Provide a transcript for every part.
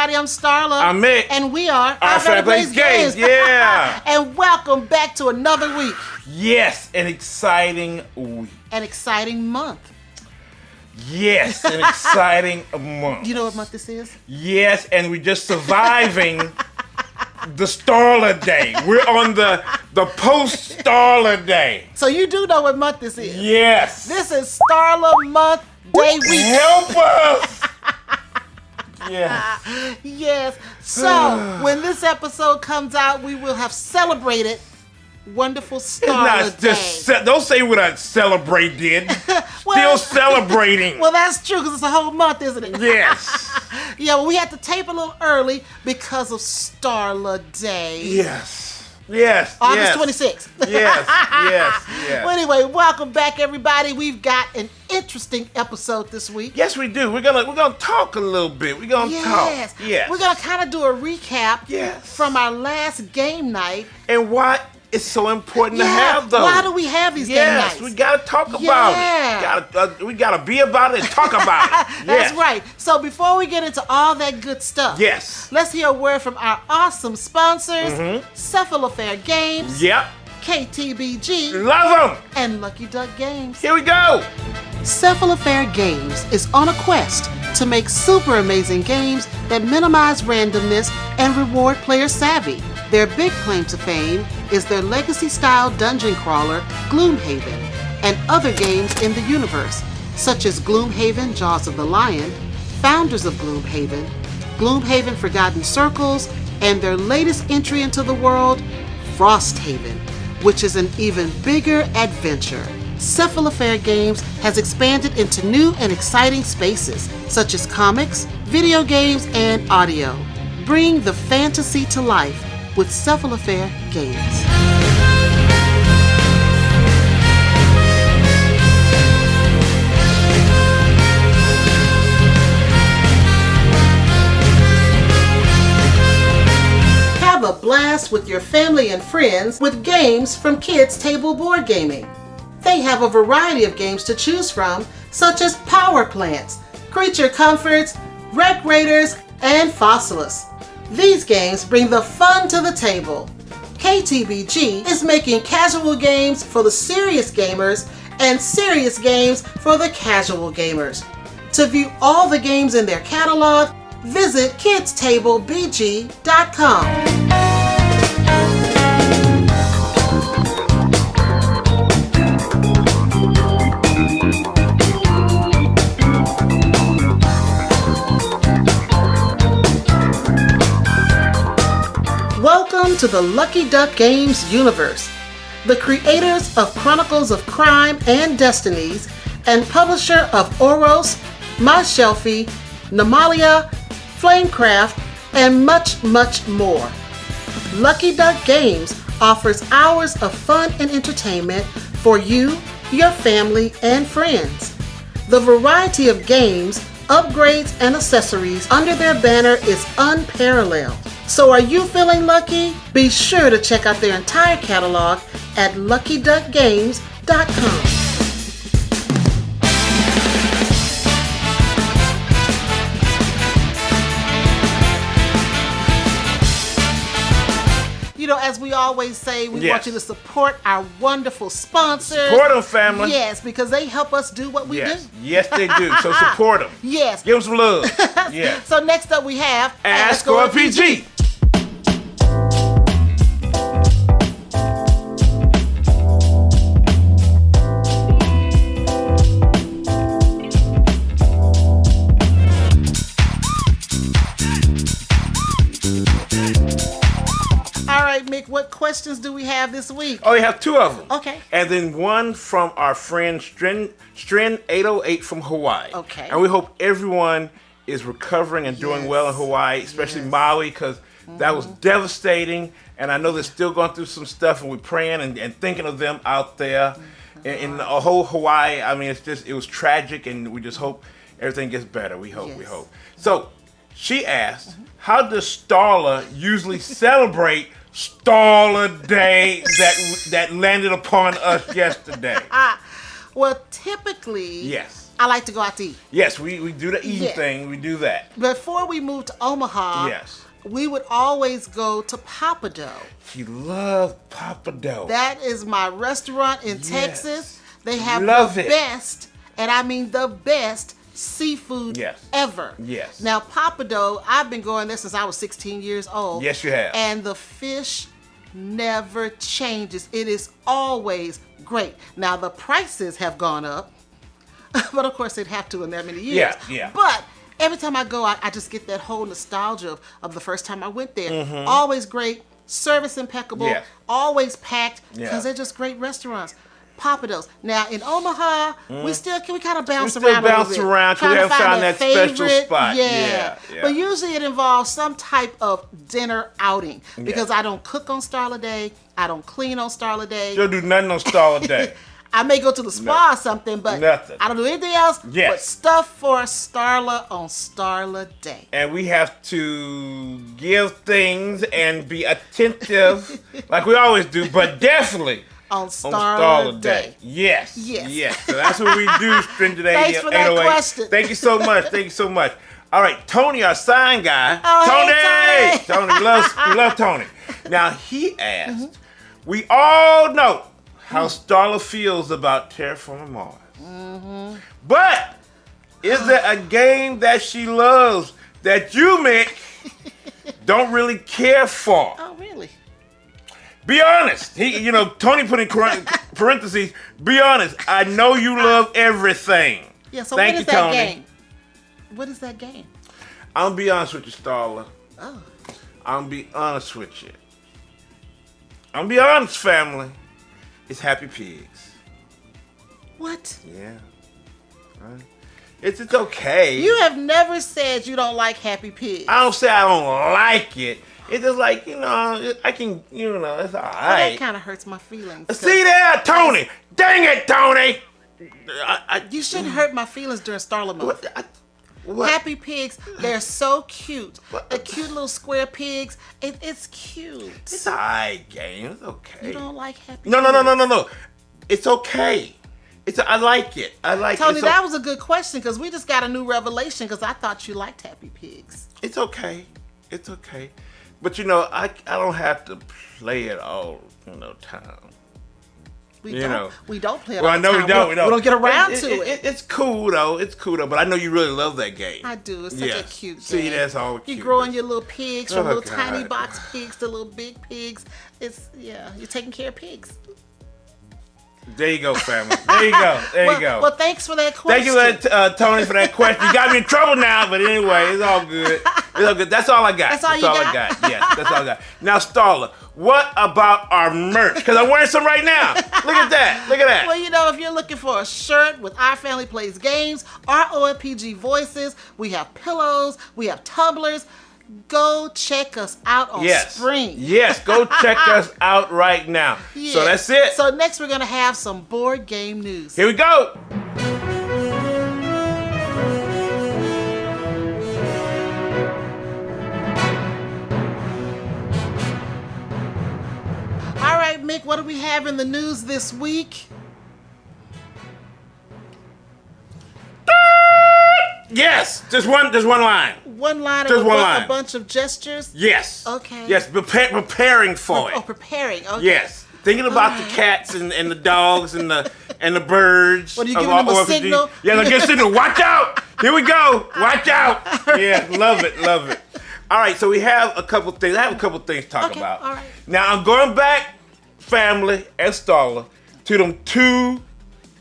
everybody. I'm Starla. I'm Mik. And we are Our Family Games. Yeah. And welcome back to another week. Yes, an exciting week. An exciting month. Yes, an exciting month. You know what month this is? Yes, and we're just surviving the Starla Day. We're on the post-Starla Day. So you do know what month this is? Yes. This is Starla Month Day Week. Help us! Yeah. Yes. So when this episode comes out, we will have celebrated wonderful Starla Day. Don't say we're not celebrating. Well, Still celebrating. Well, that's true because it's a whole month, isn't it? Yes. Yeah, well, we had to tape a little early because of Starla Day. Yes. Yes. August 26th. Yes. Yes. Well, anyway, welcome back, everybody. We've got an interesting episode this week. Yes, we do. We're gonna talk a little bit. We're gonna talk. Yes. We're gonna kind of do a recap. Yes. From our last game night. And why it's so important to have those. Why do we have these game nights? Yes, we gotta talk about it. We gotta be about it and talk about it. That's right. So before we get into all that good stuff, yes, let's hear a word from our awesome sponsors, Cephalofair Games, yep, KTBG, love them, and Lucky Duck Games. Here we go. Cephalofair Games is on a quest to make super amazing games that minimize randomness and reward player savvy. Their big claim to fame is their legacy-style dungeon crawler, Gloomhaven, and other games in the universe, such as Gloomhaven Jaws of the Lion, Founders of Gloomhaven, Gloomhaven Forgotten Circles, and their latest entry into the world, Frosthaven, which is an even bigger adventure. Cephalofair Games has expanded into new and exciting spaces, such as comics, video games, and audio. Bring the fantasy to life with Cephalofair Games. Have a blast with your family and friends with games from Kids Table Board Gaming. They have a variety of games to choose from, such as Power Plants, Creature Comforts, Wreck Raiders, and Fossilis. These games bring the fun to the table. KTBG is making casual games for the serious gamers and serious games for the casual gamers. To view all the games in their catalog, visit kidstablebg.com. Welcome to the Lucky Duck Games universe. The creators of Chronicles of Crime and Destinies and publisher of Oros, My Shelfie, Namalia, Flamecraft, and much, much more. Lucky Duck Games offers hours of fun and entertainment for you, your family, and friends. The variety of games, upgrades, and accessories under their banner is unparalleled. So are you feeling lucky? Be sure to check out their entire catalog at luckyduckgames.com. You know, as we always say, we want you to support our wonderful sponsors. Support them, family. Yes, because they help us do what we do. Yes, they do. So support them. Yes. Give them some love. Yes. So next up we have Ask OFPG. All right, Mik, what questions do we have this week? Oh, we have two of them. Okay. And then one from our friend Strin808 from Hawaii. Okay. And we hope everyone is recovering and doing well in Hawaii, especially Maui, because that was devastating. And I know they're still going through some stuff, and we're praying and thinking of them out there in the whole Hawaii. I mean, it was tragic, and we just hope everything gets better. We hope. So she asked, how does Starla usually celebrate Starla Day that landed upon us yesterday? Well, typically, yes, I like to go out to eat. Yes, we do the eating thing. We do that. Before we moved to Omaha, we would always go to Papa Dough. She loved Papa Dough. That is my restaurant in Texas. They have the best, and I mean the best, seafood ever. Yes. Now, Papa Dough, I've been going there since I was 16 years old. Yes, you have. And the fish never changes. It is always great. Now, the prices have gone up, but of course they'd have to in that many years. Yeah. But every time I go, I just get that whole nostalgia of the first time I went there. Always great, service impeccable, always packed, because they're just great restaurants. Papa Dough's. Now in Omaha, we kind of bounce around. Trying to find that special spot. Yeah. But usually it involves some type of dinner outing because I don't cook on Starla Day. I don't clean on Starla Day. You don't do nothing on Starla Day. I may go to the spa or something, but I don't do anything else but stuff for Starla on Starla Day. And we have to give things and be attentive like we always do, but definitely on Starla Day. Yes. So that's what we do, Stringent 808. Thanks for that question. Thank you so much. All right, Tony, our sign guy. Oh, Tony, we love Tony. Now, he asked, we all know how Starla feels about Terraforming Mars. But is there a game that she loves that you, Mick, don't really care for? Oh, really? Be honest. Tony put in parentheses, be honest. I know you love everything. Yeah, so Thank what is you, that Tony. game? What is that game? I'm going to be honest with you, Starla. Oh. I'm going to be honest with you. I'm going to be honest, family. It's Happy Pigs. What? Yeah. Right. It's okay. You have never said you don't like Happy Pigs. I don't say I don't like it. It's just like, I can, it's all right. That kind of hurts my feelings. See there, Tony. Dang it, Tony. You shouldn't hurt my feelings during Starla Month. What? Happy Pigs, they're so cute. The cute little square pigs. It's cute. It's all right, game. It's okay. You don't like Happy Pigs? No. It's okay. I like it. Tony, that was a good question because we just got a new revelation because I thought you liked Happy Pigs. It's okay. But I don't have to play it all, time. We don't play it well, all the time. We don't. We don't get around to it. It's cool though. But I know you really love that game. I do. It's such a cute game. See, that's all cute. You're growing your little pigs from little tiny box pigs to little big pigs. You're taking care of pigs. There you go, family. There you go. Well, thanks for that question. Thank you, Tony, for that question. You got me in trouble now, but anyway, it's all good. That's all I got. That's all you got? Yes, that's all I got. Now, Starla, what about our merch? Because I'm wearing some right now. Look at that. Well, if you're looking for a shirt with Our Family Plays Games, our OFPG voices, we have pillows, we have tumblers. Go check us out on Spring. Yes, go check us out right now. Yes. So that's it. So next we're going to have some board game news. Here we go. All right, Mick, what do we have in the news this week? Yes, just one line. One line just of a bunch of gestures? Yes. Okay. Yes, preparing for it. Oh, preparing. Okay. Yes. Thinking about the cats and the dogs and the birds. What, are you giving them a signal? Yeah, I get a signal. Watch out! Here we go. Watch out. Yeah, love it. All right, so we have a couple things. I have a couple things to talk about. All right. Now, I'm going back, family and Starla, to them two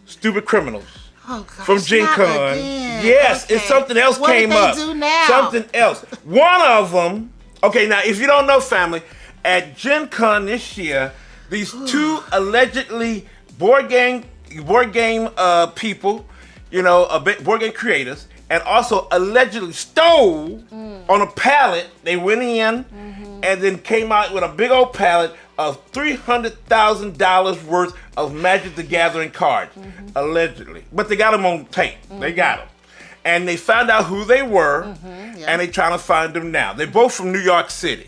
stupid criminals. Oh, gosh, from Gen Con. Yes, okay. It's something else came up. What did they do now? Something else. One of them, okay, now if you don't know, family, at Gen Con this year, these two allegedly board game people, board game creators, and also allegedly stole on a pallet. They went in and then came out with a big old pallet of $300,000 worth of Magic the Gathering cards, allegedly. But they got them on tape. They got them. And they found out who they were, and they're trying to find them now. They're both from New York City.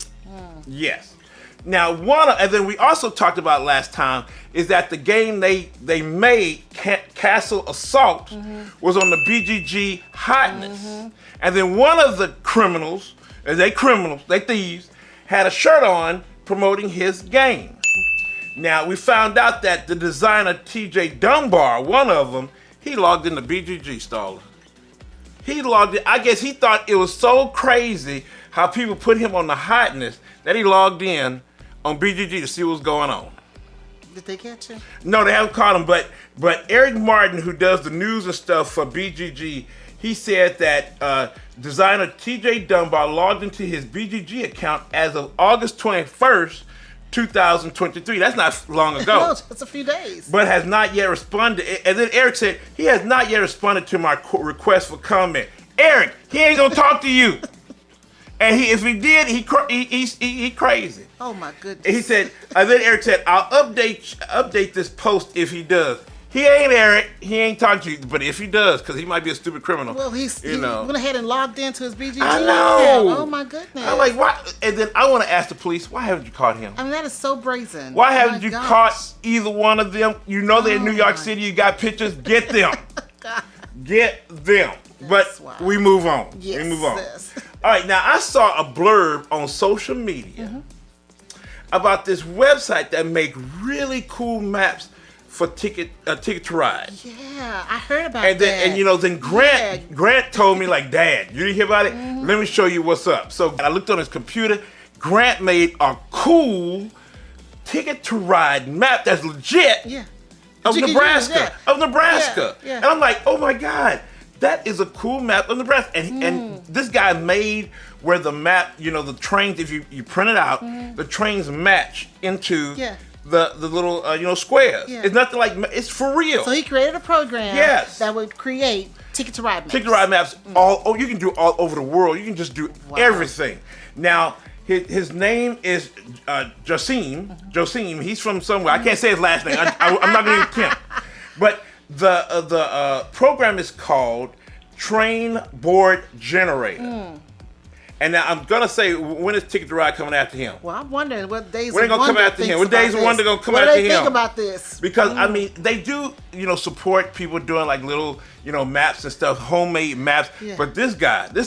Yes. Now, and then we also talked about last time is that the game they made, Castle Assault, was on the BGG hotness. And then one of the criminals, they thieves, had a shirt on promoting his game. Now, we found out that the designer TJ Dunbar, one of them, he logged into BGG, Starla. He logged in. I guess he thought it was so crazy how people put him on the hotness that he logged in on BGG to see what's going on. Did they catch him? No, they haven't caught him, but Eric Martin, who does the news and stuff for BGG, he said that designer TJ Dunbar logged into his BGG account as of August 21st, 2023. That's not long ago. No, it's a few days. But has not yet responded. And then Eric said he has not yet responded to my request for comment. Eric, he ain't gonna talk to you. And if he did, he crazy. Oh my goodness. And he said, and then Eric said, I'll update this post if he does. He ain't Eric. He ain't talking to you, but if he does, because he might be a stupid criminal. Well, he went ahead and logged into his BGG I know. account. Oh my goodness. I'm like, why? And then I want to ask the police, why haven't you caught him? I mean, that is so brazen. Why haven't you caught either one of them? You know they're in New York City. You got pictures. Get them. Get them. But we move on. Yes, we move on. yes. All right, now I saw a blurb on social media about this website that make really cool maps for Ticket to Ride. Yeah, I heard about And then, that. then Grant told me, like, Dad, you didn't hear about it? Let me show you what's up. So I looked on his computer. Grant made a cool Ticket to Ride map that's legit of Nebraska. Yeah. And I'm like, oh my God, that is a cool map of Nebraska. And this guy made where the map, the trains, if you print it out, the trains match into the little squares. Yeah. It's nothing like, it's for real. So he created a program that would create Ticket to Ride maps. Ticket to Ride maps, you can do all over the world. You can just do everything. Now, his name is Josim. He's from somewhere. I can't say his last name. I'm not going to attempt. But the program is called Train Board Generator. And now I'm gonna say, when is Ticket to Ride coming after him? Well, I'm wondering what days when of they gonna come after him. What days of wonder gonna come after him? What do they think about this? Because I mean, they do support people doing like little maps and stuff, homemade maps. Yeah. But this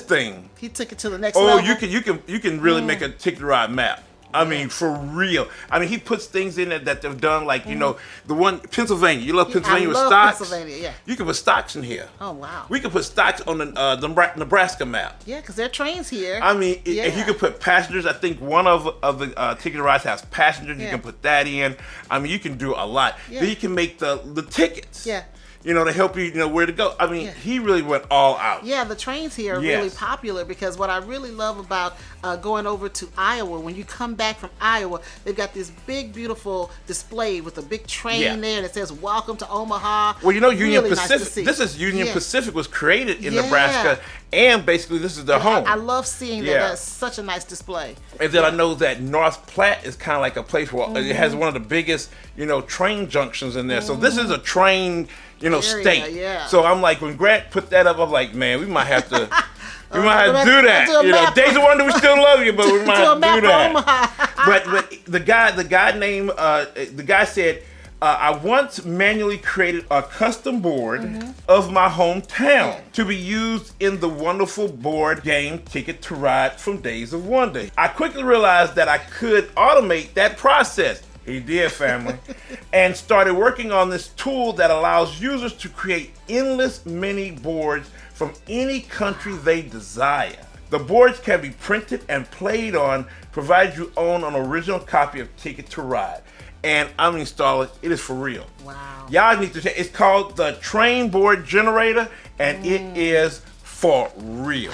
thing, he took it to the next level. Oh, you can really make a Ticket to Ride map. I mean, for real. I mean, he puts things in there that they've done, like, the one, Pennsylvania. You love Pennsylvania with stocks? Pennsylvania, yeah. You can put stocks in here. Oh, wow. We can put stocks on the Nebraska map. Yeah, because there are trains here. I mean, if you could put passengers, I think one of the Ticket to Rides has passengers. You can put that in. I mean, you can do a lot. Yeah. Then you can make the tickets. Yeah. To help you, where to go. I mean, he really went all out. Yeah, the trains here are really popular because what I really love about going over to Iowa, when you come back from Iowa, they've got this big, beautiful display with a big train there that says, "Welcome to Omaha." Well, Union Pacific. Nice this is Union Pacific was created in Nebraska, and basically this is their home. I love seeing that. That's such a nice display. And then I know that North Platte is kind of like a place where it has one of the biggest, train junctions in there. So this is a train. State. Yeah. So I'm like, when Grant put that up, I'm like, man, we might have to, do that. Days of Wonder, we still love you, but we might have to do that. But the guy said, I once manually created a custom board of my hometown to be used in the wonderful board game Ticket to Ride from Days of Wonder. I quickly realized that I could automate that process. He did, family. And started working on this tool that allows users to create endless mini boards from any country they desire. The boards can be printed and played on, provided you own an original copy of Ticket to Ride. And I mean, Starla, it is for real. Wow. Y'all need to check. It's called the Train Board Generator, and it is for real.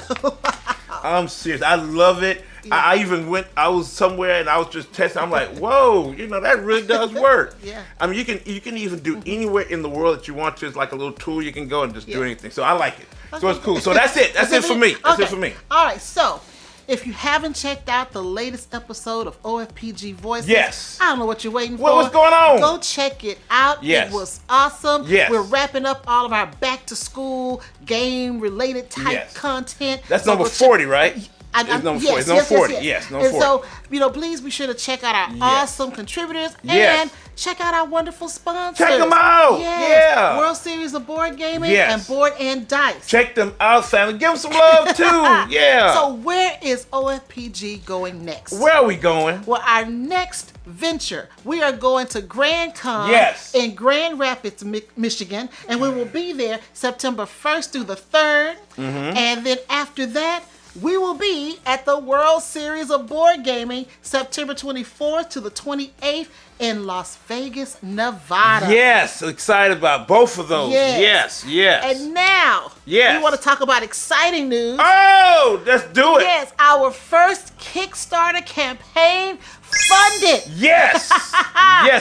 I'm serious. I love it. Yeah. I was somewhere and I was just testing. I'm like, whoa, that really does work. Yeah. I mean, you can even do anywhere in the world that you want to. It's like a little tool you can go and just do anything. So I like it. Okay. So it's cool. So that's it. That's it for me. That's it for me. All right. So if you haven't checked out the latest episode of OFPG Voices, I don't know what you're waiting for. What's going on? Go check it out. It was awesome. Yes. We're wrapping up all of our back to school game related type content. That's number 40, right? It's number 40. It's number 40. Yes, number 40. And so, please be sure to check out our awesome contributors and check out our wonderful sponsors. Check them out. Yes. Yeah. World Series of Board Gaming and Board and Dice. Check them out, family. Give them some love, too. Yeah. So where is OFPG going next? Where are we going? Well, our next venture, we are going to Grand Con in Grand Rapids, Michigan, and we will be there September 1st through the 3rd. And then after that, we will be at the World Series of Board Gaming September 24th to the 28th in Las Vegas, Nevada. Yes, excited about both of those. Yes. And now, we want to talk about exciting news. Oh, let's do it. Yes, our first Kickstarter campaign funded. Yes.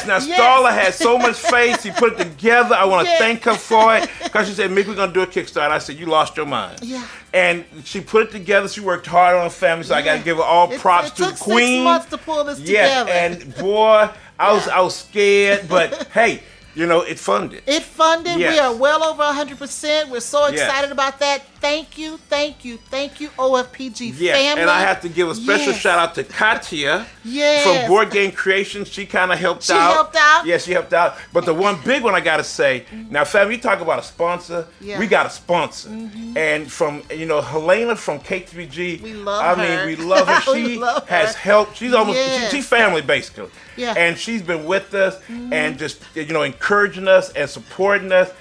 Now, Starla had so much faith. She put it together. I want to thank her for it. Because she said, Mik, we're going to do a Kickstarter. I said, you lost your mind. Yeah. And she put it together. She worked hard on her family. So I got to give her all props to the queen. It took 6 months to pull this together. And boy, I was scared. But hey, it funded. It funded. Yes. We are well over 100%. We're so excited about that. Thank you, OFPG family. And I have to give a special shout out to Katya from Board Game Creations. She kind of helped out. She helped out? Yeah, she helped out. But the one big one I got to say, now, family, you talk about a sponsor. We got a sponsor. And from, Helena from KTBG. We love her. We love her. She has helped. She's almost, she's family, basically. Yeah. And she's been with us and just, encouraging us and supporting us.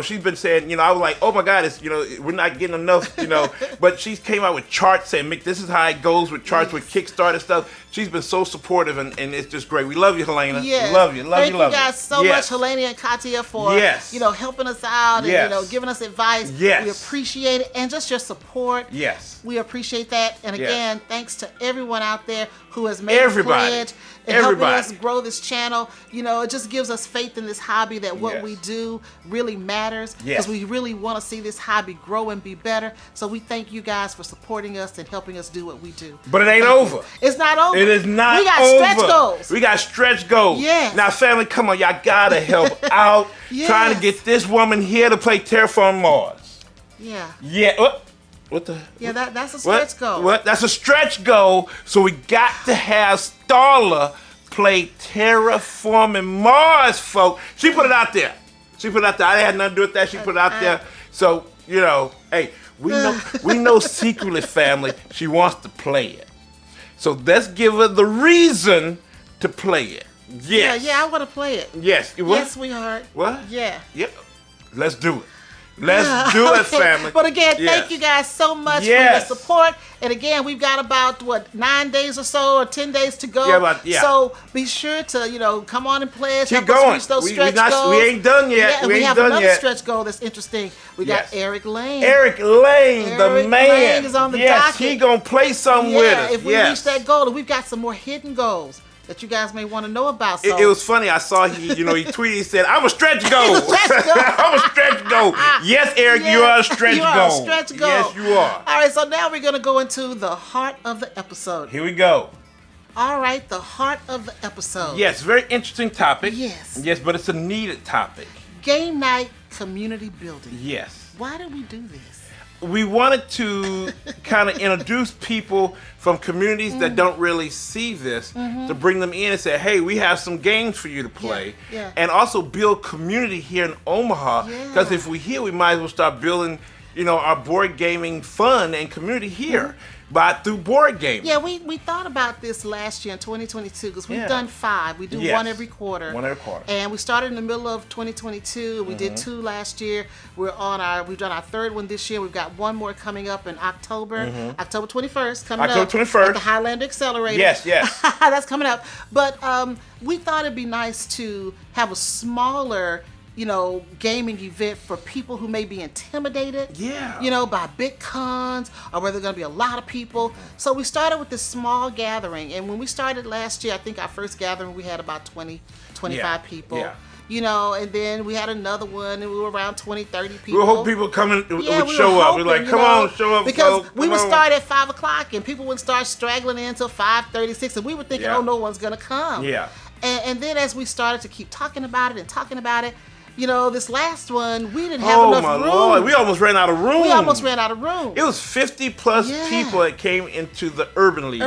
She's been saying, I was like, oh my God, it's, we're not getting enough, but she came out with charts saying, Mik, this is how it goes with charts with Kickstarter stuff. She's been so supportive and it's just great. We love you, Helena. Yes. Love you. Thank you guys so much, Helena and Katya, for, helping us out and, giving us advice. Yes. We appreciate it. And just your support. Yes. We appreciate that. And again, thanks to everyone out there who has made a pledge and helping us grow this channel. It just gives us faith in this hobby that what we do really matters because we really want to see this hobby grow and be better. So we thank you guys for supporting us and helping us do what we do. But it ain't over. It's not over. It is not over. We got stretch goals. We got stretch goals. Yes. Now, family, come on. Y'all got to help out trying to get this woman here to play Terraform Mars. Yeah. Yeah. What the? Yeah, that's a stretch goal. What? That's a stretch goal. So we got to have Starla play Terraforming Mars, folks. She put it out there. I had nothing to do with that. She put it out there. So, hey, we know secretly, family, she wants to play it. So let's give her the reason to play it. Yes. Yeah, I want to play it. Yes. What? Yes, sweetheart. What? Yeah. Yep. Let's do it. Let's do it, family. But again, thank you guys so much for your support. And again, we've got about 9 days or so, or 10 days to go. So be sure to come on and play. Keep going. We ain't done yet. We have another stretch goal that's interesting. We got Eric Lane. Eric Lane, the man. Lane is on the docket. He gonna play something with us. If we reach that goal, and we've got some more hidden goals that you guys may want to know about. So. It was funny. I saw he tweeted. He said, "I'm a stretch goal. I'm a stretch goal." Yes, Eric, you are a stretch goal. You are a stretch goal. Yes, you are. All right, so now we're gonna go into the heart of the episode. Here we go. All right, the heart of the episode. Yes, very interesting topic. Yes, but it's a needed topic. Game night community building. Yes. Why did we do this? We wanted to kind of introduce people from communities that don't really see this to bring them in and say, hey, we have some games for you to play. And also build community here in Omaha. Because if we're here, we might as well start building, our board gaming fun and community here. Through board gaming. Yeah, we thought about this last year in 2022 because we've done 5. We do one every quarter. And we started in the middle of 2022. We did 2 last year. We've done our 3rd one this year. We've got one more coming up in October. October 21st coming up. October 21st. At the Highlander Accelerator. Yes. That's coming up. But we thought it'd be nice to have a smaller gaming event for people who may be intimidated, by big cons or where there's going to be a lot of people. So we started with this small gathering. And when we started last year, I think our first gathering, we had about 25 people. And then we had another one and we were around 20, 30 people. We hope people coming would show up. We're like, come on, show up. Because we would start at 5 o'clock and people would start straggling in until 5:36 and we were thinking, oh, no one's going to come. And then as we started to keep talking about it, this last one, we didn't have enough room. Lord. We almost ran out of room. It was 50 plus people that came into the Urban League.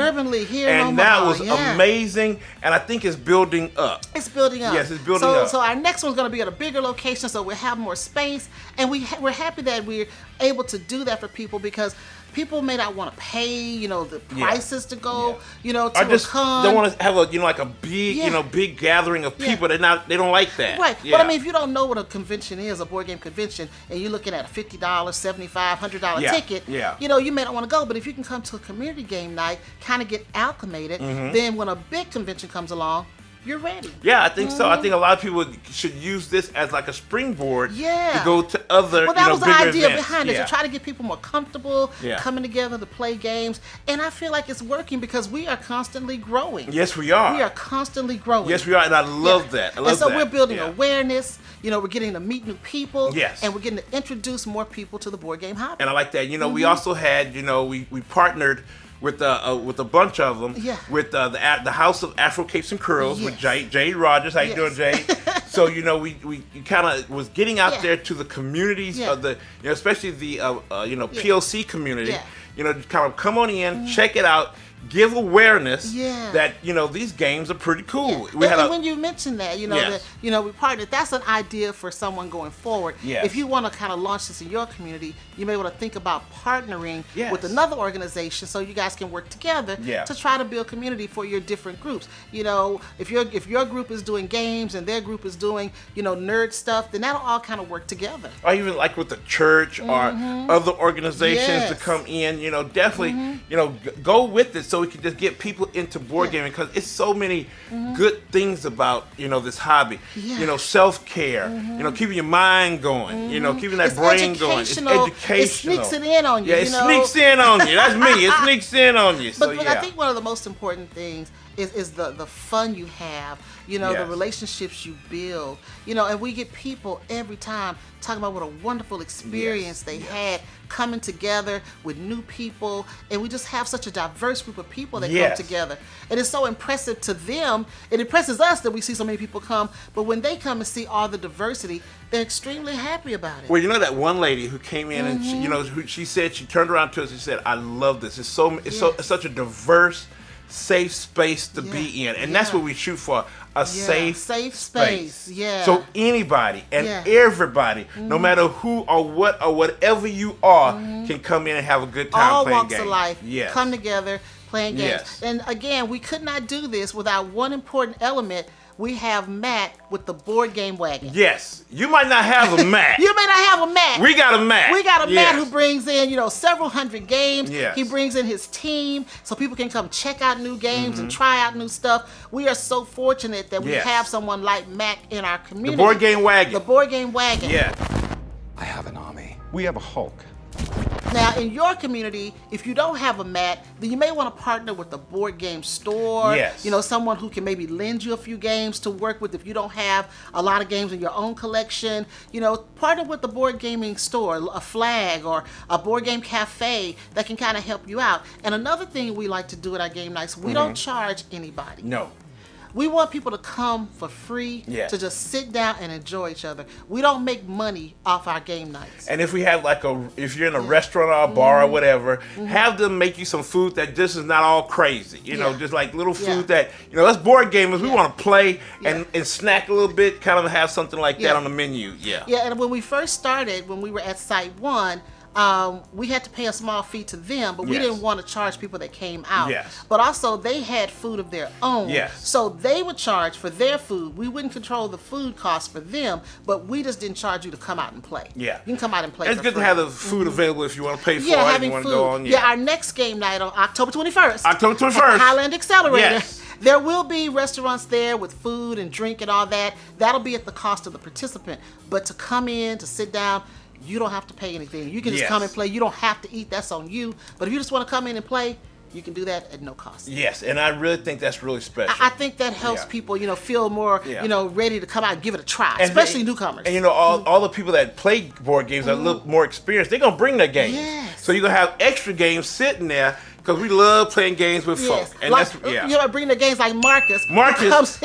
Here in and Omaha. That was amazing, and I think it's building up. It's building up. Yes, it's building up. So our next one's going to be at a bigger location, so we'll have more space, and we're happy that we're able to do that for people, because people may not want to pay, the prices to go, to I just a con. don't want to have a big, big gathering of people. They don't like that. Right. But I mean, if you don't know what a convention is, a board game convention, and you're looking at a $50, $75, $100 ticket, you may not want to go. But if you can come to a community game night, kind of get acclimated, then when a big convention comes along, you're ready. Yeah, I think so. I think a lot of people should use this as like a springboard to go to other, that was the idea events. behind it, to try to get people more comfortable coming together to play games. And I feel like it's working because we are constantly growing. Yes, we are. We are constantly growing. Yes, we are, and I love that. We're building awareness. We're getting to meet new people. Yes. And we're getting to introduce more people to the board game hobby. And I like that. We also had, we partnered with a bunch of them, with the House of Afro Capes and Curls with Jade Rogers. How you doing, Jade? So we kind of was getting out there to the communities of the, especially the PLC community. Kind of come on in, check it out. Give awareness that these games are pretty cool. And when you mention that, we partnered. That's an idea for someone going forward. If you want to kind of launch this in your community, you may want to think about partnering with another organization so you guys can work together to try to build community for your different groups. If your group is doing games and their group is doing nerd stuff, then that'll all kind of work together. Or even like with the church or other organizations to come in. Definitely go with it. So we can just get people into board gaming, because it's so many good things about this hobby. Self-care. Keeping your mind going. Keeping that brain going. It's educational. It sneaks it in on you. Yeah, it sneaks in on you. That's me. It sneaks in on you. But I think one of the most important things is the fun you have, the relationships you build, and we get people every time talking about what a wonderful experience they had coming together with new people, and we just have such a diverse group of people that come together, and it's so impressive to them. It impresses us that we see so many people come, but when they come and see all the diversity, they're extremely happy about it. Well, that one lady who came in and she said, she turned around to us and said, "I love this. It's such a diverse, safe space to be in," and that's what we shoot for. A safe space. So anybody and everybody, no matter who or what or whatever you are, can come in and have a good time playing games. All walks of life come together playing games. And again, we could not do this without one important element. We have Matt with the board game wagon. Yes. You might not have a Matt. You may not have a Matt. We got a Matt. We got a Matt who brings in, several hundred games. Yes. He brings in his team so people can come check out new games and try out new stuff. We are so fortunate that we have someone like Matt in our community. The board game wagon. The board game wagon. Yeah. I have an army. We have a Hulk. Now, in your community, if you don't have a Matt, then you may want to partner with a board game store. Yes. Someone who can maybe lend you a few games to work with if you don't have a lot of games in your own collection. Partner with the board gaming store, a flag, or a board game cafe that can kind of help you out. And another thing we like to do at our game nights, we don't charge anybody. No. We want people to come for free to just sit down and enjoy each other. We don't make money off our game nights. And if we have if you're in a restaurant or a bar or whatever, have them make you some food that just is not all crazy. Just like little food that, us board gamers, we want to play and snack a little bit, kind of have something like that on the menu. Yeah, and when we first started, when we were at Site 1, we had to pay a small fee to them, but we didn't want to charge people that came out. But also, they had food of their own. So they would charge for their food. We wouldn't control the food costs for them, but we just didn't charge you to come out and play. You can come out and play. It's good to have the food available if you want to pay for it. Having you want food. to go on. Our next game night on October 21st. October 21st. At the Highland Accelerator. Yes. There will be restaurants there with food and drink and all that. That'll be at the cost of the participant. But to come in, to sit down, you don't have to pay anything. You can just come and play. You don't have to eat. That's on you. But if you just want to come in and play, you can do that at no cost. Yes, and I really think that's really special. I think that helps people, feel more, ready to come out and give it a try, especially newcomers. And all the people that play board games are a little more experienced. They're gonna bring their games. So you're gonna have extra games sitting there. Because we love playing games with folk. And bring the games like Marcus.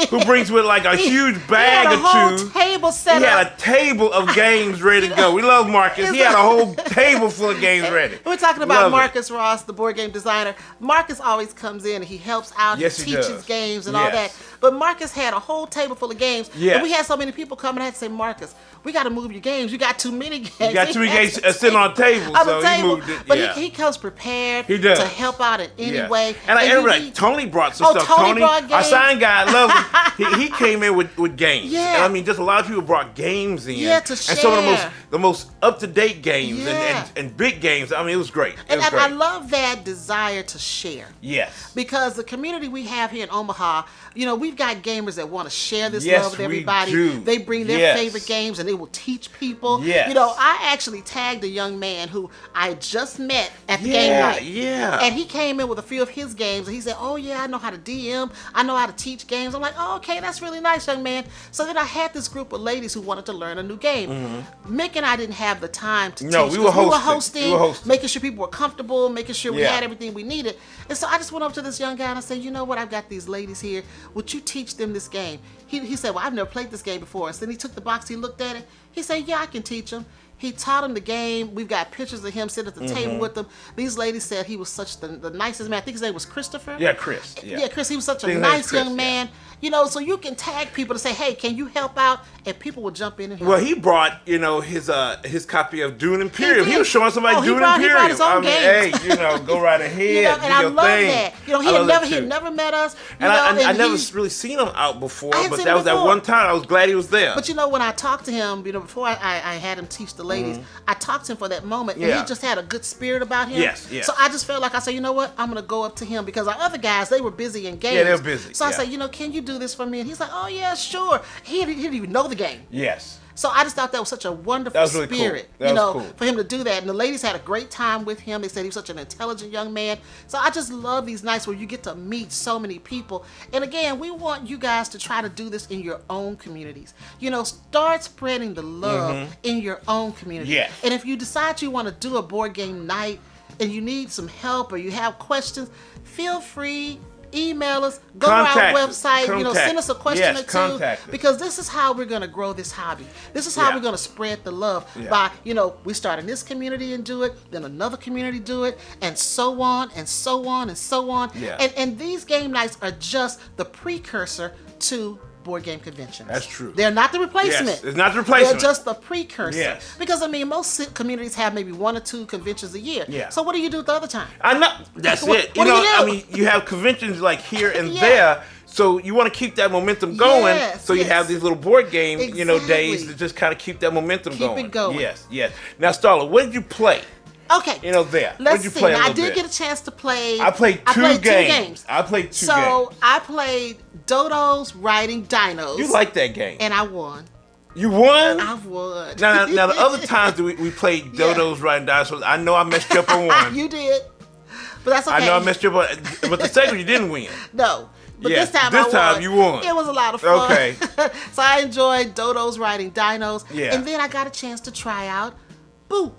Who brings with like a huge bag a or whole two. Table table set He had up. a table of games ready to go. We love Marcus. He had a whole table full of games ready. We're talking about Love it. Marcus Ross, the board game designer. Marcus always comes in and he helps out. Yes, he he teaches does. games and all Yes. that. But Marcus had a whole table full of games. Yes. And we had so many people coming. I had to say, Marcus, we got to move your games. You got too many games. You got too many games sitting on the table, On so the he table. moved it. But Yeah. he comes prepared He does. to help out in any Yeah. way. And he- everybody, Tony brought some Oh, stuff. Tony brought our games. sign guy, I love him. He came in with games. Yeah. And I mean, just a lot of people brought games in. Yeah, to And some of share. the most up-to-date games Yeah. and big games. I mean, it was great. It And was great. I love that desire to share. Yes. Because the community we have here in Omaha, we've got gamers that want to share this Yes, love with we everybody. do. They bring their Yes. favorite games and they will teach people. Yes. I actually tagged a young man who I just met at the game Yeah, night. yeah. And he came in with a few of his games and he said, oh yeah, I know how to DM. I know how to teach games. I'm like, oh, okay, that's really nice, young man. So then I had this group of ladies who wanted to learn a new game. Mik and I didn't have the time to No, teach. we were 'cause hosting. We were hosting. Making sure people were comfortable, making sure we Yeah. had everything we needed. And so I just went up to this young guy and I said, you know what, I've got these ladies here. Would you teach them this game? He said, well, I've never played this game before. So then he took the box, he looked at it. He said, yeah, I can teach them. He taught them the game. We've got pictures of him sitting at the table with them. These ladies said he was such the nicest man. I think his name was Christopher. Yeah, Chris. Yeah, Chris. He was such a His name's nice Chris, young man. So you can tag people to say, hey, can you help out? And people will jump in and help. Well, he brought, his cocopy of Dune Imperium. He did. was showing somebody Oh, he Dune brought Imperium. his own hey, games. go right ahead. And I do your love thing. that. I love that He had too. never met us. And I never he- really seen him out before, I hadn't but seen that him was that before. one time. I was glad he was there. But when I talked to him, before I had him teach the ladies, I talked to him for that moment, and Yeah. he just had a good spirit about him. Yes, yes. So I just felt like I said, you know what, I'm gonna go up to him because our other guys, they were busy in games. Yeah, they were busy, So I yeah. said, can you do this for me? And he's like, oh yeah, sure. He didn't even know the game. Yes. So I just thought that was such a wonderful That was really cool. spirit, That was cool. for him to do that. And the ladies had a great time with him. They said he was such an intelligent young man. So I just love these nights where you get to meet so many people. And again, we want you guys to try to do this in your own communities. Start spreading the love in your own community. Yes. And if you decide you want to do a board game night and you need some help or you have questions, feel free. Email us, go Contact to our us. website, Contact send us a question Yes, or two. contact us. Because this is how we're going to grow this hobby. This is how Yeah. we're going to spread the love Yeah. by, we start in this community and do it, then another community do it, and so on and so on and so on. Yeah. And these game nights are just the precursor to board game conventions. That's true. They're not the replacement. Yes, it's not the replacement. They're just the precursor. Yes. Because most communities have maybe 1 or 2 conventions a year. Yeah. So what do you do the other time? I know. That's What- it. what do you do? I mean, you have conventions like here and Yeah. there. So you want to keep that momentum going. Yes, So you yes. have these little board game, Exactly. days to just kind of keep that momentum Keep going. it going. Yes, yes. Now, Starla, what did you play? Okay. There. Let's What'd you see. play a Now, I little did bit? get a chance to play. I played two games. I played two games. So I played Dodo's Riding Dinos. You like that game? And I won. You won? I won. Now, the other times that we played Dodo's Riding Dinosaurs, I know I messed you up on one. You did. But that's okay. I know I messed you up on, but the second you didn't win. No. But Yes, this time this I won. time you won. It was a lot of fun. Okay. So I enjoyed Dodo's Riding Dinos. Yeah. And then I got a chance to try out Boop.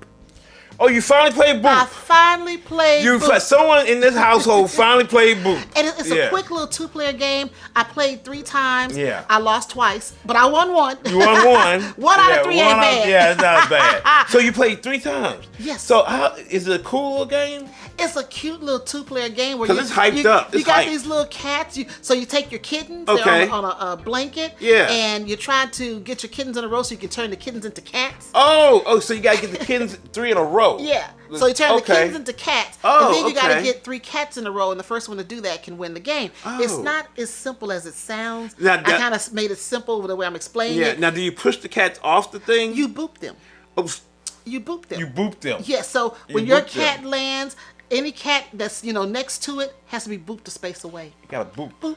Oh, you finally played I Boop. finally played Boop. Someone in this household finally played Boop. And it's Yeah. a quick little 2-player game. I played 3 times. Yeah. I lost twice, but I won one. You won one. One out of 3 ain't bad. Yeah, it's not bad. So you played 3 times. Yes. So is it a cool little game? It's a cute little 2-player game where 'Cause it's hyped up. You It's got hyped. these little cats. So you take your kittens. Okay. They're on a blanket. Yeah. And you're trying to get your kittens in a row so you can turn the kittens into cats. Oh, so you gotta get the kittens 3 in a row. Yeah. So you turn the Okay. kittens into cats. Oh, and then you gotta okay. get 3 cats in a row, and the first one to do that can win the game. It's Oh. not as simple as it sounds. Now, I that- kind of made it simple with the way I'm explaining Yeah. it. Now, do you push the cats off the thing? You boop them. Oh, You boop them. you boop them. Yeah, so when You your boop them. cat lands, any cat that's next to it has to be booped a space away. You gotta boop. Boop,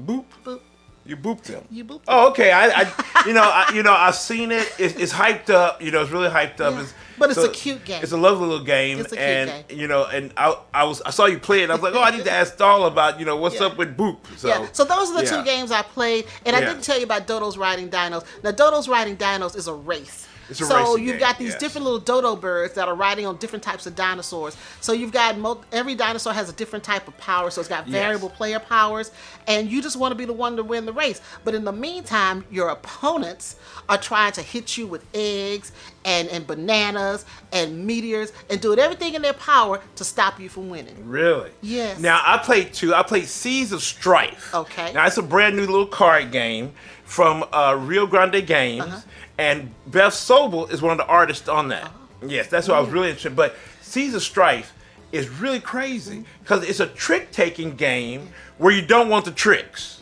Boop. boop. You booped them. You boop them. Oh, okay. I've seen it. It's hyped up. It's really hyped up. Yeah. But it's a cute game. It's a lovely little game. It's a cute and game. and I saw you play it. And I was like, oh, I need to ask Starla about what's Yeah. up with Boop. So Yeah, so those are the yeah. 2 games I played, and I Yeah. didn't tell you about Dodo's Riding Dinos. Now, Dodo's Riding Dinos is a race. It's a so racing you've game, got these yes. different little dodo birds that are riding on different types of dinosaurs. So you've got every dinosaur has a different type of power. So it's got variable player powers, and you just want to be the one to win the race. But in the meantime, your opponents are trying to hit you with eggs and bananas and meteors and doing everything in their power to stop you from winning. Really? Yes. Now, I played two. I played Seas of Strife. Okay. Now, it's a brand new little card game from Rio Grande Games, and Beth Sobel is one of the artists on that. Yes, that's what I was really interested. But Seas of Strife is really crazy because it's a trick-taking game where you don't want the tricks.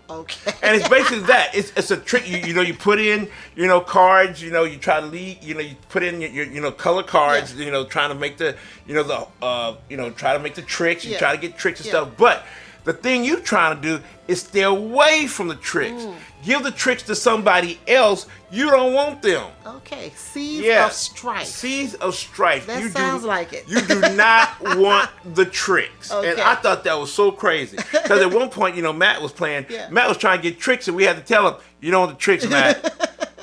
Okay. And it's basically that. It's a trick. You put in, cards, you try to lead, you put in your color cards, trying to make the, try to make the tricks, you try to get tricks and stuff. But the thing you're trying to do is stay away from the tricks. Give the tricks to somebody else. You don't want them. Okay. Seas of Strife. Seas of Strife. That sounds like it. You do not want the tricks. Okay. And I thought that was so crazy. Because at one point, Matt was playing. Yeah. Matt was trying to get tricks, and we had to tell him, you don't want the tricks, Matt.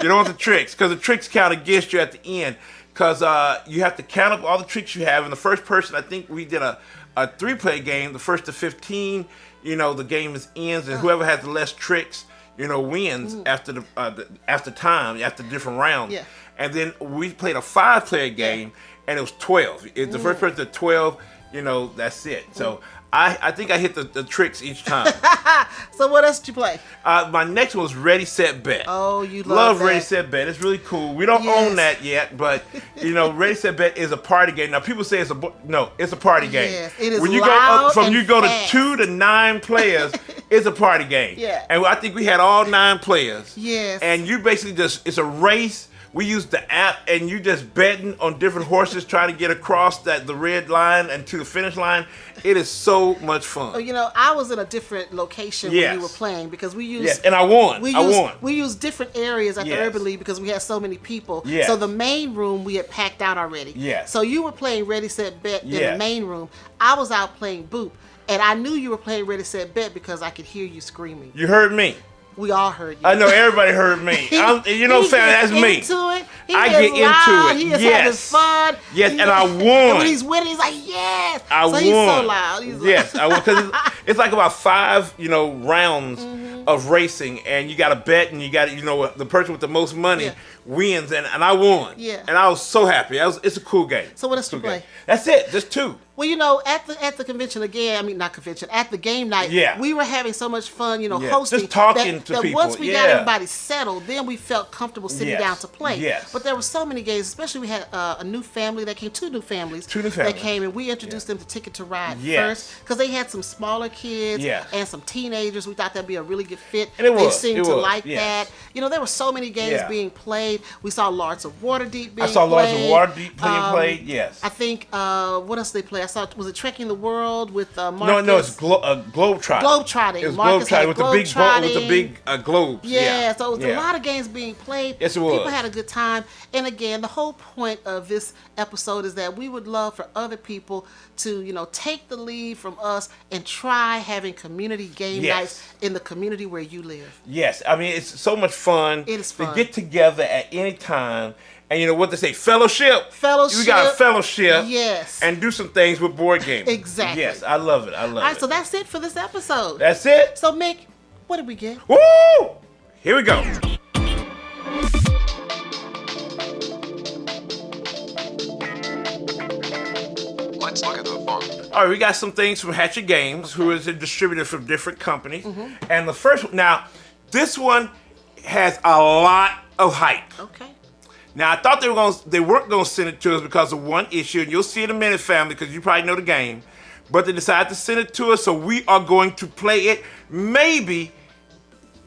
You don't want the tricks. Because the tricks count against you at the end. Because you have to count up all the tricks you have. And the first person, I think we did a 3-player game. The first to 15, the game ends. And whoever has the less tricks, wins after after different rounds. Yeah. And then we played a 5-player game, and it was 12. If the first person to 12, that's it. So I think I hit the tricks each time. So what else did you play? My next one was Ready, Set, Bet. Oh, you love that. Ready, Set, Bet. It's really cool. We don't own that yet, but Ready, Set, Bet is a party game. Now people say it's a party game. Yes, it is when you loud go and you go fast. to 2 to 9 players, it's a party game. Yeah. And I think we had all 9 players. Yes. And you basically it's a race. We use the app, and you just betting on different horses trying to get across the red line and to the finish line. It is so much fun. I was in a different location when you were playing because we used. Yes, and I won. We used different areas at the Urban League because we had so many people. Yes. So the main room we had packed out already. Yes. So you were playing Ready, Set, Bet in the main room. I was out playing Boop, and I knew you were playing Ready, Set, Bet because I could hear you screaming. You heard me. We all heard you. I know everybody heard me. Fam, that's me. Into it. I get into it. He is having fun. Yes, and I won. And when he's winning, he's like, yes. I won. He's so loud. Yes, I won because it's like about 5, rounds of racing, and you got to bet, and you got to, the person with the most money wins, and I won. Yeah. And I was so happy. It's a cool game. So what else do you play? That's it. Just 2. Well, at the convention again, not convention, at the game night, we were having so much fun, hosting. Just talking to that people. Once we got everybody settled, then we felt comfortable sitting down to play. Yes. But there were so many games, especially we had a new family that came, 2 new families. That came, and we introduced them to Ticket to Ride first because they had some smaller kids and some teenagers. We thought that'd be a really good fit. And they seemed to like yes. that. There were so many games being played. We saw Lords of Waterdeep being played. I saw Lords of Waterdeep being played, yes. I think, what else did they play? I saw, was it Trekking the World with Marcus? No, it's Globetrotting. Globetrotting. It was Marcus Globetrotting with the big globes. Yeah, so it was a lot of games being played. Yes, it was. People had a good time. And again, the whole point of this episode is that we would love for other people to, take the lead from us and try having community game nights in the community where you live. Yes, I mean, it's so much fun. It is fun. To get together at any time. And what they say, fellowship. We got a fellowship. Yes. And do some things with board games. Exactly. Yes, I love it. All right, so that's it for this episode. That's it. So, Mik, what did we get? Woo! Here we go. Let's look at the phone. All right, we got some things from Hatchet Games, who is a distributor for different companies. And the first one, now, this one has a lot of hype. Okay. Now, I thought they weren't gonna send it to us because of one issue, and you'll see it in a minute, family, because you probably know the game. But they decided to send it to us, so we are going to play it. Maybe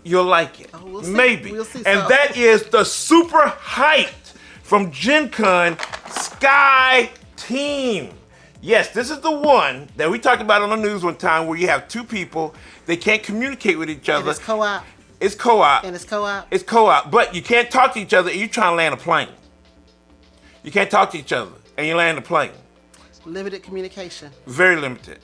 you'll like it. Oh, we'll see. Maybe. We'll see. And that is the super hyped from Gen Con Sky Team. Yes, this is the one that we talked about on the news one time where you have 2 people, they can't communicate with each other. And it's co-op. It's co-op. And it's co-op. It's co-op, but you can't talk to each other and you're trying to land a plane. You can't talk to each other and you land a plane. Limited communication. Very limited.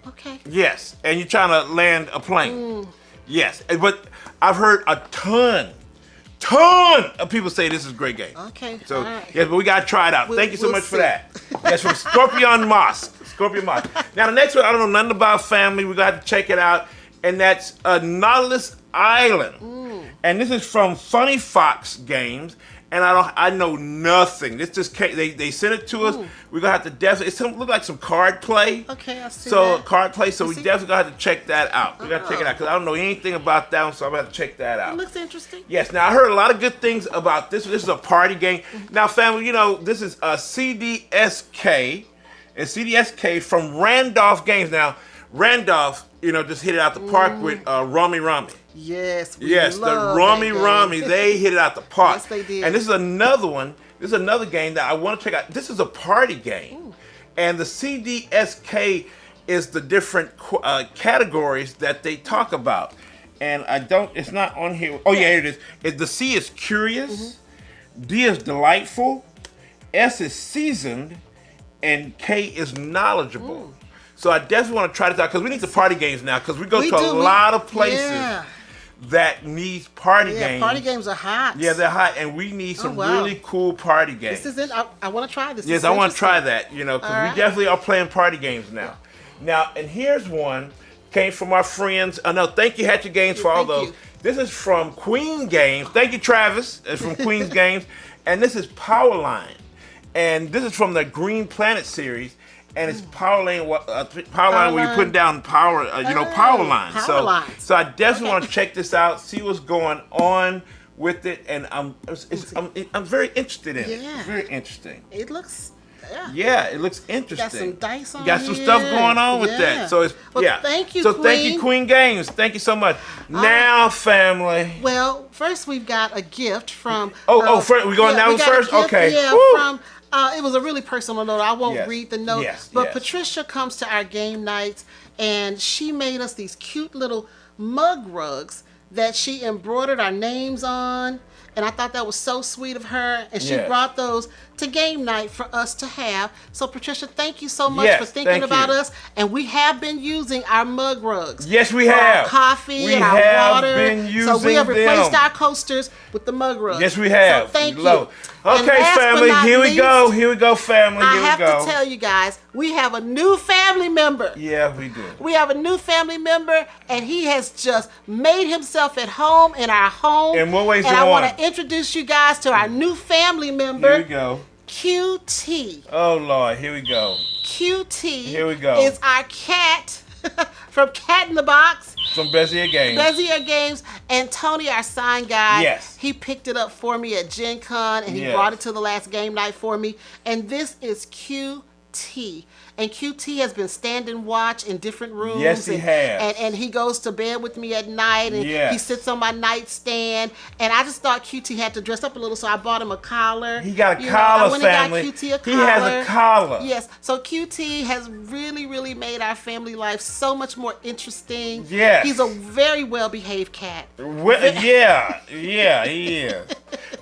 Okay. Yes, and you're trying to land a plane. Yes, but I've heard a ton ton of people say this is a great game. Okay. So all right. yes, but we gotta try it out. Thank you so we'll much for see. that. Yes, from Scorpion Moss. Scorpion Moss. Now the next one, I don't know nothing about family. We got to check it out, and that's Nautilus Island. And this is from Funny Fox Games. And I know nothing. This just came, they sent it to us. We're gonna have to definitely. It's look like some card play. Okay, I see So that. card play. So we see? definitely gonna have to check that out. We gotta check it out because I don't know anything about that one. So I'm gonna have to check that out. It looks interesting. Yes. Now I heard a lot of good things about this. This is a party game. Now, family, you know this is a CDSK, and CDSK from Randolph Games. Now, Randolph, you know, just hit it out the park with Rummy Rummy. Yes. We Yes, the love Rummy that game. Rummy, they hit it out the park. Yes, they did. And this is another one. This is another game that I want to check out. This is a party game. And the CDSK is the different categories that they talk about. And it's not on here. Oh, yeah, here it is. The C is curious, D is delightful, S is seasoned, and K is knowledgeable. So I definitely want to try this out because we need the party games now because we go to a lot of places that needs party games. Yeah, party games are hot. Yeah, they're hot, and we need some wow. really cool party games. This is it. I want to try this. Yes, This I is want to try interesting. that, you know, because All we right. definitely are playing party games now. Now, and here's one, came from our friends. No, thank you, Hatchet Games, for all thank those. you. This is from Queen Games. Thank you, Travis. It's from Queen's Games. And this is Powerline. And this is from the Green Planet series. And it's Powerline where you're putting down power, power lines. Power lines. So I definitely want to check this out, see what's going on with it, and I'm very interested in it. Yeah. It's very interesting. It looks. Yeah, it looks interesting. Got some dice on Got some here. stuff going on with Yeah. that. So it's Well, thank you, So thank you, Queen. Queen Games. Thank you so much. Now, family. Well, first we've got a gift from. First, we going down we got a first? gift, Okay. Yeah, Woo. from. It was a really personal note. I won't Yes. read the note. Yes, But yes. Patricia comes to our game nights, and she made us these cute little mug rugs that she embroidered our names on. And I thought that was so sweet of her. And she Yes. brought those to game night for us to have. So, Patricia, thank you so much Yes, for thinking thank about you. us. And we have been using our mug rugs. Yes, we for have. Our coffee We and our have water. been So we have using replaced them. our coasters with the mug rugs. Yes, we have. So thank We you. love it. And Okay, last but family. not Here we least, go. Here we go, family. I Here have we go. to tell you guys, we have a new family member. Yeah, we do. We have a new family member, and he has just made himself at home in our home. In what ways And I do you want want? to introduce you guys to our new family member, Here we go. QT. Oh, Lord. Here we go. QT Here we go. is our cat from Cat in the Box. From Bezier Games. Bezier Games, and Tony, our sign guy, Yes. he picked it up for me at Gen Con, and he Yes. brought it to the last game night for me. And this is QT. And QT has been standing watch in different rooms. Yes, he has. And he goes to bed with me at night, and Yes. he sits on my nightstand. And I just thought QT had to dress up a little, so I bought him a collar. He got a You collar, I went and family. got QT a He has a collar. Yes, so QT has really, really made our family life so much more interesting. Yes. He's a very well-behaved cat. Yeah, he is.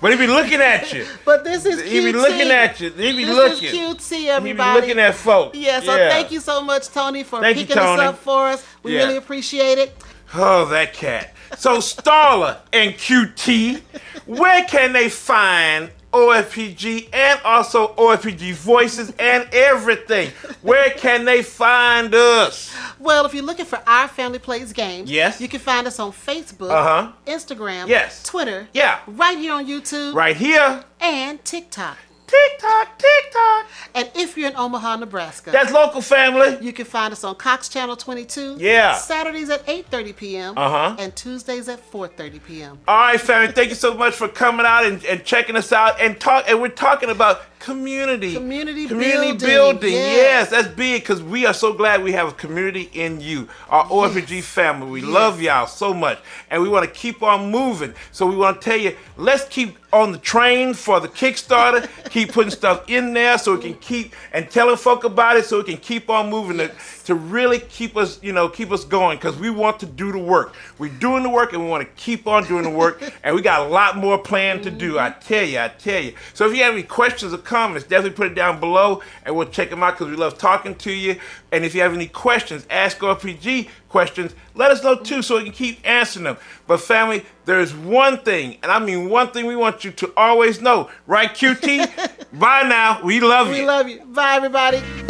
But he be looking at you. But this is QT. He be looking at you. He be this looking. is QT, He be everybody. looking at folk. Yeah, so thank you so much, Tony, for Thank you, picking this Tony. up for us. We Yeah. really appreciate it. Oh, that cat. So Starla and QT, where can they find OFPG and also OFPG Voices and everything? Where can they find us? Well, if you're looking for Our Family Plays Games, Yes. you can find us on Facebook, Uh-huh. Instagram, Yes. Twitter, Yeah. right here on YouTube, Right here. and TikTok. TikTok, TikTok. And if you're in Omaha, Nebraska, That's local, family. you can find us on Cox Channel 22. Yeah. Saturdays at 8:30 p.m. Uh-huh. And Tuesdays at 4:30 p.m. All right, family. Thank you so much for coming out and checking us out and talk. And we're talking about community Community building. building, Yes, that's big because we are so glad we have a community in you, our OFPG family. We love y'all so much, and we want to keep on moving. So we want to tell you, let's keep on the train for the Kickstarter. Keep putting stuff in there so we can keep and telling folk about it, so we can keep on moving to really keep us, keep us going, because we want to do the work. We're doing the work, and we want to keep on doing the work, and we got a lot more planned to do. I tell you. So if you have any questions or comments, definitely put it down below, and we'll check them out because we love talking to you. And if you have any questions, Ask OFPG questions, let us know too so we can keep answering them. But family, there is one thing, and I mean one thing we want you to always know. Right, QT? Bye now. We love you. We love you. Bye, everybody.